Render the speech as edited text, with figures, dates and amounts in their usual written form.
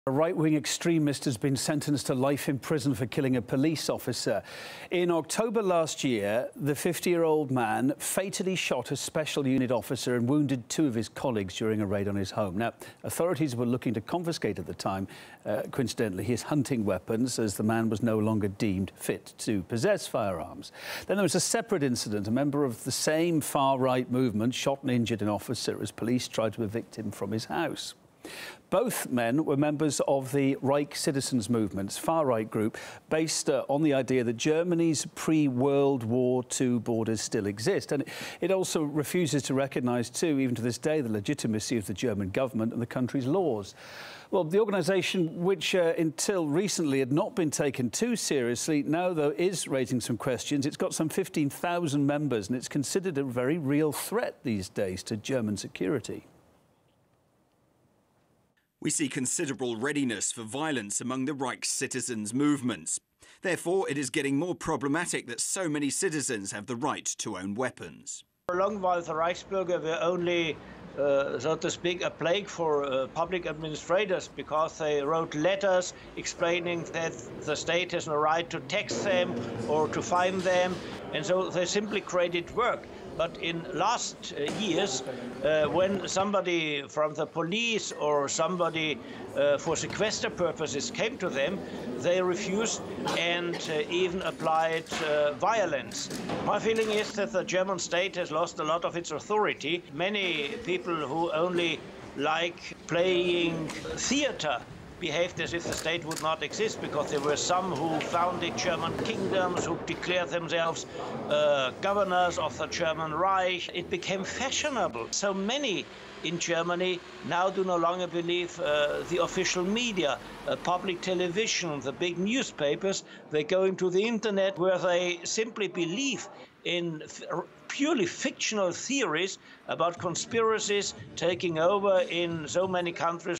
A right-wing extremist has been sentenced to life in prison for killing a police officer. In October last year, the 50-year-old man fatally shot a special unit officer and wounded two of his colleagues during a raid on his home. Now, authorities were looking to confiscate at the time, coincidentally, his hunting weapons, as the man was no longer deemed fit to possess firearms. Then there was a separate incident. A member of the same far-right movement shot and injured an officer as police tried to evict him from his house. Both men were members of the Reich Citizens Movement's far-right group, based on the idea that Germany's pre-World War II borders still exist. And it also refuses to recognise, too, even to this day, the legitimacy of the German government and the country's laws. Well, the organisation, which until recently had not been taken too seriously, now, though, is raising some questions. It's got some 15,000 members, and it's considered a very real threat these days to German security. We see considerable readiness for violence among the Reich Citizens Movements. Therefore, it is getting more problematic that so many citizens have the right to own weapons. For a long while, the Reichsbürger were only, so to speak, a plague for public administrators, because they wrote letters explaining that the state has no right to tax them or to fine them, and so they simply created work. But in last years, when somebody from the police or somebody for sequester purposes came to them, they refused and even applied violence. My feeling is that the German state has lost a lot of its authority. Many people who only like playing theater behaved as if the state would not exist, because there were some who founded German kingdoms, who declared themselves governors of the German Reich. It became fashionable. So many in Germany now do no longer believe the official media, public television, the big newspapers. They go into the internet, where they simply believe in purely fictional theories about conspiracies taking over in so many countries.